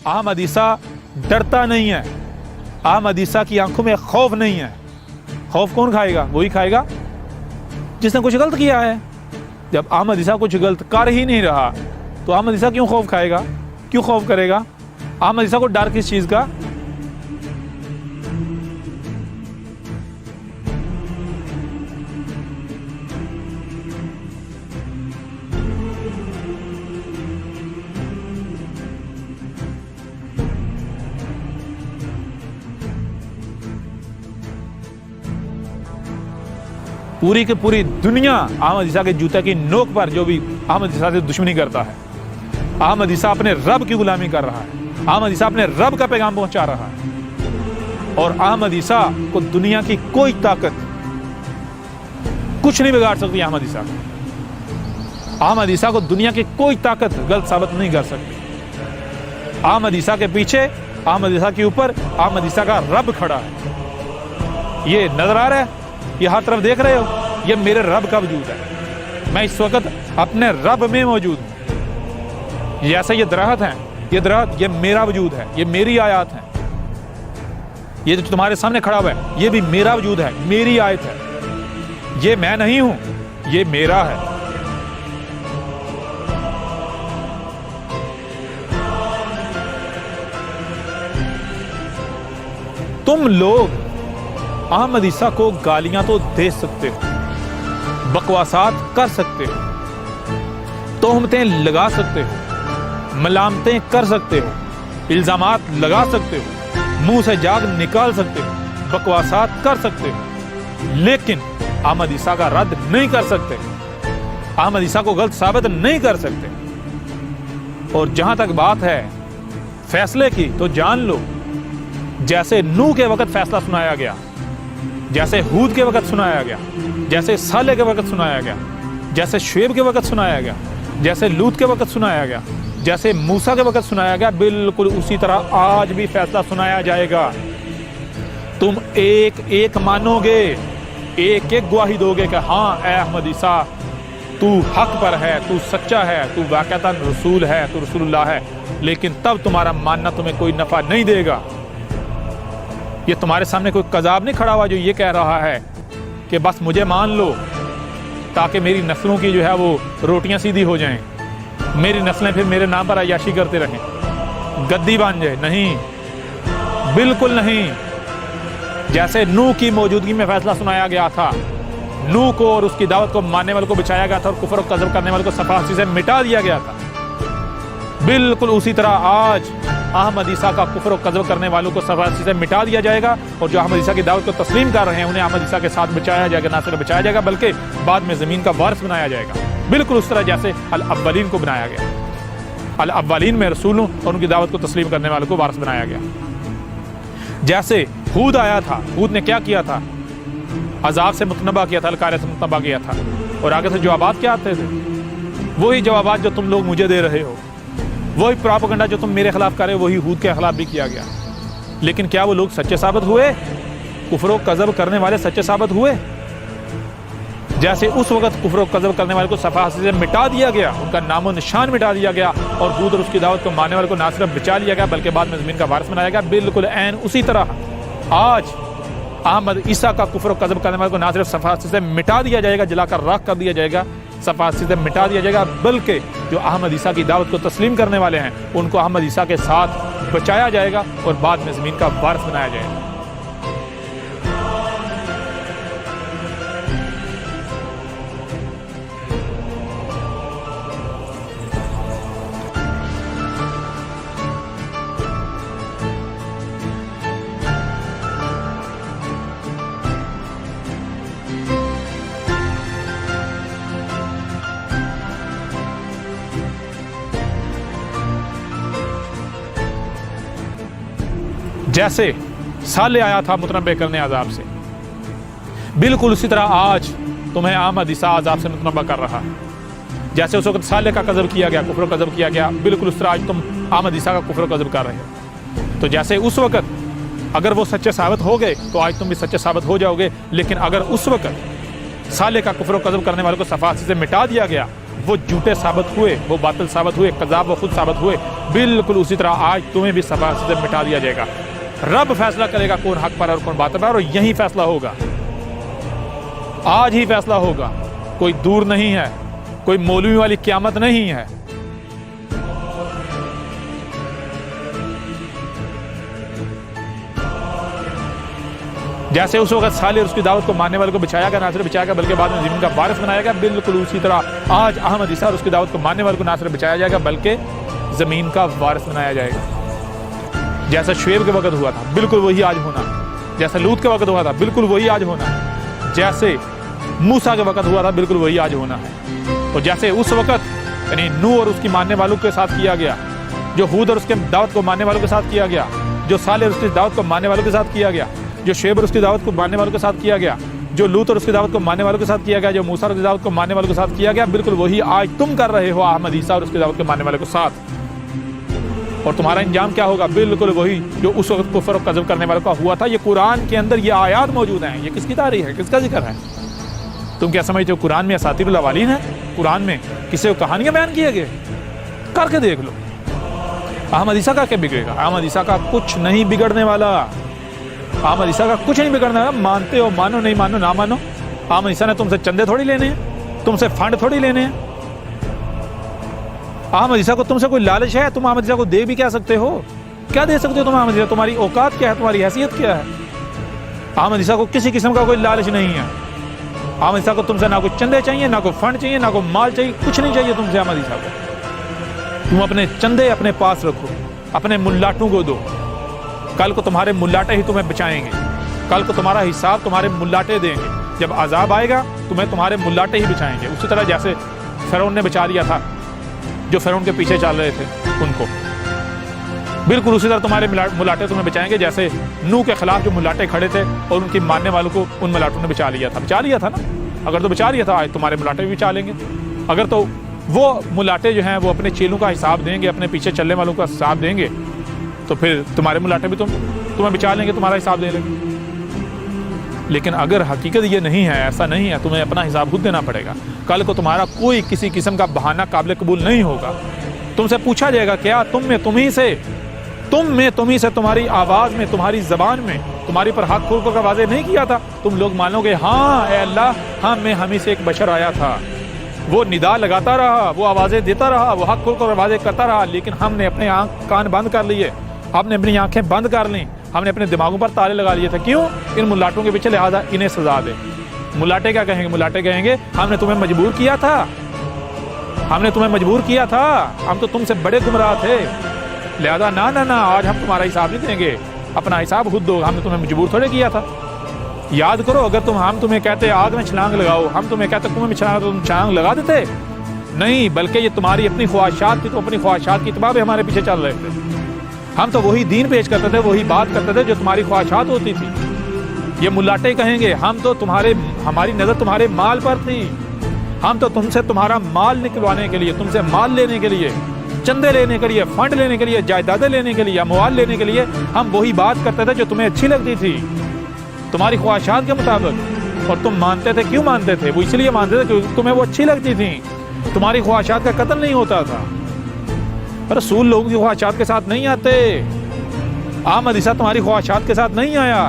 अहमद ईसा डरता नहीं है, अहमद ईसा की आंखों में खौफ नहीं है। खौफ कौन खाएगा? वही खाएगा जिसने कुछ गलत किया है। जब अहमद ईसा कुछ गलत कर ही नहीं रहा तो अहमद ईसा क्यों खौफ खाएगा, क्यों खौफ करेगा? अहमद ईसा को डर किस चीज का? पूरी की पूरी दुनिया अहमद ईसा के जूते की नोक पर जो भी अहमद ईसा से दुश्मनी करता है, अहमद ईसा अपने रब की गुलामी कर रहा है, अहमद ईसा अपने रब का पैगाम पहुंचा रहा है। और अहमद ईसा को दुनिया की कोई ताकत कुछ नहीं बिगाड़ सकती। अहमद ईसा को, अहमद ईसा को दुनिया की कोई ताकत गलत साबित नहीं कर सकती। अहमद ईसा के पीछे, अहमद ईसा के ऊपर अहमद ईसा का रब खड़ा है। ये नजर आ रहा है, ये हर तरफ देख रहे हो, ये मेरे रब का वजूद है। मैं इस वक्त अपने रब में मौजूद हूं। जैसे ये दरख्त है, ये दरख्त, ये मेरा वजूद है, ये मेरी आयत है। ये जो तुम्हारे सामने खड़ा हुआ है, ये भी मेरा वजूद है, मेरी आयत है। ये मैं नहीं हूं, ये मेरा है। तुम लोग अहमद ईसा को गालियां तो दे सकते हो, बकवासात कर सकते हो, तोहमतें लगा सकते हो, मलामतें कर सकते हो, इल्जामात लगा सकते हो, मुंह से जाग निकाल सकते हो, बकवासात कर सकते हो, लेकिन अहमद ईसा का रद्द नहीं कर सकते, अहमद ईसा को गलत साबित नहीं कर सकते। और जहां तक बात है फैसले की, तो जान लो, जैसे नूह के वक्त फैसला सुनाया गया, जैसे हूद के वक्त सुनाया गया, जैसे साले के वक्त सुनाया गया, जैसे शुएब के वक्त सुनाया गया, जैसे लूत के वक्त सुनाया गया, जैसे मूसा के वक्त सुनाया गया, बिल्कुल उसी तरह आज भी फैसला सुनाया जाएगा। तुम एक एक मानोगे, एक एक गवाही दोगे कि हाँ ए अहमद ईसा, तू हक पर है, तू सच्चा है, तू वाकईतन रसूल है, तू रसूलुल्लाह है। लेकिन तब तुम्हारा मानना तुम्हें कोई नफा नहीं देगा। ये तुम्हारे सामने कोई कज़ाब नहीं खड़ा हुआ जो ये कह रहा है कि बस मुझे मान लो ताकि मेरी नस्लों की जो है वो रोटियां सीधी हो जाएं, मेरी नस्लें फिर मेरे नाम पर अय्याशी करते रहें, गद्दी बन जाए। नहीं, बिल्कुल नहीं। जैसे नूह की मौजूदगी में फैसला सुनाया गया था, नूह को और उसकी दावत को मानने वालों को बचाया गया था और कुफर और कज़ब करने वालों को सफासी से मिटा दिया गया था, बिल्कुल उसी तरह आज अहमद ईसा का कुफर और कज़ब करने वालों को सफासी से मिटा दिया जाएगा। और जो अहमद ईसा की दावत को तस्लीम कर रहे हैं उन्हें अहमद ईसा के साथ बचाया जाएगा, ना सिर्फ बचाया जाएगा बल्कि बाद में ज़मीन का वारिस बनाया जाएगा, बिल्कुल उस तरह जैसे अल अव्वलीन को बनाया गया। अल अव्वलीन में रसूलों और उनकी दावत को तस्लीम करने वालों को वारिस बनाया गया। जैसे हूद आया था, हूद ने क्या किया था? अजाब से मुतनबा किया था, अलकारे से मुतनबा किया था। और आगे से जवाबात क्या आते थे? वही जवाबात जो तुम लोग मुझे दे रहे हो, वही प्रोपेगेंडा जो तुम मेरे खिलाफ कर रहे हो, वही हूद के खिलाफ भी किया गया। लेकिन क्या वो लोग सच्चे साबित हुए? कुफर और कज़ब करने वाले सच्चे साबित हुए? जैसे उस वक्त कुफर और कज़ब करने वाले को सफासी से मिटा दिया गया, उनका नामो निशान मिटा दिया गया, और हूद और उसकी दावत को मानने वाले को ना सिर्फ बचा लिया गया बल्कि बाद में ज़मीन का वारिस बनाया गया। बिल्कुल ऐन उसी तरह आज अहमद ईसा का कुफर और कज़ब करने वाले को ना सिर्फ सफासी से मिटा दिया जाएगा, जलाकर राख कर दिया जाएगा, सफासी से मिटा दिया जाएगा, बल्कि जो अहमद ईसा की दावत को तस्लीम करने वाले हैं उनको अहमद ईसा के साथ बचाया जाएगा और बाद में ज़मीन का वारिस बनाया जाएगा। जैसे साले आया था मुतनब्बे करने अजाब से, बिल्कुल उसी तरह आज तुम्हें अहमद ईसा अजाब से मुतनब्बा कर रहा है। जैसे उस वक्त साले का कज़ब किया गया, कुफर कज़ब किया गया, बिल्कुल उस तरह आज तुम अहमद ईसा का कुफर कज़ब कर रहे हो। तो जैसे उस वक्त अगर वो सच्चे साबित हो गए तो आज तुम भी सच्चे साबित हो जाओगे। लेकिन अगर उस वक्त साले का कुफर कज़ब करने वालों को सफासी से मिटा दिया गया, वो झूठे साबित हुए, वो बातिल साबित हुए, कज़ाब वो खुद साबित हुए, बिल्कुल उसी तरह आज तुम्हें भी सभा से मिटा दिया जाएगा। रब फैसला करेगा कौन हक पर और कौन बातिल पर, और यही फैसला होगा, आज ही फैसला होगा, कोई दूर नहीं है, कोई मौलवी वाली क़यामत नहीं है। जैसे उस वक्त साले और उसकी दावत को मानने वाले को बिछाया गया, ना सिर्फ बिछाया गया बल्कि बाद में ज़मीन का वारिस बनाया गया, बिल्कुल उसी तरह आज अहमद ईसा और उसकी दावत को मानने वाले को ना सिर्फ बिछाया जाएगा बल्कि ज़मीन का वारिस बनाया जाएगा। जैसा शुएब के वक्त हुआ था बिल्कुल वही आज होना, जैसा लूत के वक्त हुआ था बिल्कुल वही आज होना, जैसे मूसा के वक्त हुआ था बिल्कुल वही आज होना है। और जैसे उस वक्त यानी नूह और उसकी मानने वालों के साथ किया गया, जो हूद और उसके दावत को मानने वालों के साथ किया गया, जो साले और उसकी दावत को मानने वालों के साथ किया गया, जो शुएब और उसकी दावत को मानने वालों के साथ किया गया, जो लूत और उसकी दावत को मानने वालों के साथ किया गया, जो मूसा और उसकी दावत को मानने वालों के साथ किया गया, बिल्कुल वही आज तुम कर रहे हो अहमद ईसा और उसकी दावत के मानने वालों के साथ। और तुम्हारा इंजाम क्या होगा? बिल्कुल वही जो उस वक्त कुफर और कज़ब करने वालों का हुआ था। ये कुरान के अंदर ये आयात मौजूद हैं। ये किसकी तारीख है, किसका जिक्र है? तुम क्या समझते हो कुरान में असातिरुल अवालीन है? कुरान में किसी को कहानियां बयान किए गए? करके देख लो। अहमद ईसा का क्या बिगड़ेगा? अहमद ईसा का कुछ नहीं बिगड़ने वाला। अहमद ईसा का कुछ नहीं बिगड़ने वाला। मानते हो मानो, नहीं मानो ना मानो। अहमद ईसा ने तुमसे चंदे थोड़ी लेने हैं, तुमसे फंड थोड़ी लेने हैं। अहमद ईसा को तुमसे कोई लालच है? तुम अहमद ईसा को दे भी क्या सकते हो? क्या दे सकते हो तुम अहमद ईसा? तुम्हारी औकात क्या है, तुम्हारी हैसियत क्या है? अहमद ईसा को किसी किस्म का कोई लालच नहीं है। अहमद ईसा को तुमसे ना कोई चंदे चाहिए, ना कोई फंड चाहिए, ना कोई माल चाहिए, कुछ नहीं चाहिए तुमसे अहमद ईसा को। तुम अपने चंदे अपने पास रखो, अपने मुल्लाटों को दो। कल को तुम्हारे मुल्लाटे ही तुम्हें बचाएंगे, कल को तुम्हारा हिसाब तुम्हारे मुल्लाटे देंगे। जब अजाब आएगा तुम्हें तुम्हारे मुल्लाटे ही बचाएंगे। उसी तरह जैसे फिरौन ने बचा लिया था, जो फिरौन के पीछे चल रहे थे उनको, बिल्कुल उसी तरह तुम्हारे मुल्लाटे तुम्हें बचाएंगे। जैसे नूह के खिलाफ जो मुल्लाटे खड़े थे और उनकी मानने वालों को उन मुल्लाटों ने बचा लिया था ना। अगर तो बचा लिया था, आज तुम्हारे मुल्लाटे भी बचा लेंगे। अगर तो वो मुल्लाटे जो हैं वो अपने चेलों का हिसाब देंगे, अपने पीछे चलने वालों का हिसाब देंगे, तो फिर तुम्हारे मुल्लाटे भी तुम्हें बचा लेंगे, तुम्हारा हिसाब दे लेंगे। लेकिन अगर हकीकत ये नहीं है, ऐसा नहीं है, तुम्हें अपना हिसाब खुद देना पड़ेगा। कल को तुम्हारा कोई किसी किस्म का बहाना काबिल कबूल नहीं होगा। तुमसे पूछा जाएगा क्या तुम में तुम्ही से तुम्हारी आवाज़ में, तुम्हारी ज़बान में, तुम्हारी पर हाथ खोल कर वाज़े नहीं किया था? तुम लोग मानोगे हाँ ए अल्लाह, हम ही से एक बशर आया था, वो निदा लगाता रहा, वो आवाज़ें देता रहा, वो हाथ खोल कर आवाज़ें करता रहा, लेकिन हमने अपने कान बंद कर लिए, हमने अपनी आंखें बंद कर ली, हमने अपने दिमागों पर ताले लगा लिए थे। क्यों? इन मुल्लाटों के पीछे, लिहाजा इन्हें सजा दे। मुल्लाटे क्या कहेंगे? मुल्लाटे कहेंगे हमने तुम्हें मजबूर किया था, हमने तुम्हें मजबूर किया था, हम तो तुमसे बड़े गुमराह थे, लिहाजा ना ना ना आज हम तुम्हारा हिसाब नहीं देंगे, अपना हिसाब खुद दो, हमने तुम्हें मजबूर थोड़े किया था। याद करो, अगर हम तुम्हें कहते आग में छलांग लगाओ, हम तुम्हें कहते कुएं में छलांग, तो तुम छलांग लगा देते? नहीं, बल्कि ये तुम्हारी अपनी ख्वाहिशात थी, तो अपनी ख्वाहिशात की इत्बा में हमारे पीछे चल रहे थे। हम तो वही दीन पेश करते थे, वही बात करते थे जो तुम्हारी ख्वाहिशात होती थी। ये मुल्लाटे कहेंगे हम तो हमारी नज़र तुम्हारे माल पर थी, हम तो तुमसे तुम्हारा माल निकलवाने के लिए, तुमसे माल लेने के लिए, चंदे लेने के लिए, फंड लेने के लिए, जायदादें लेने के लिए, अमवाल लेने के लिए हम वही बात करते थे जो तुम्हें अच्छी लगती थी, तुम्हारी ख्वाहिशात के मुताबिक। और तुम मानते थे। क्यों मानते थे? वो इसलिए मानते थे क्योंकि तुम्हें वो अच्छी लगती थी, तुम्हारी ख्वाहिशात का कत्ल नहीं होता था। रसूल लोगों की ख्वाहिशात के साथ नहीं आते। अहमद ईसा तुम्हारी ख्वाहिशात के साथ नहीं आया।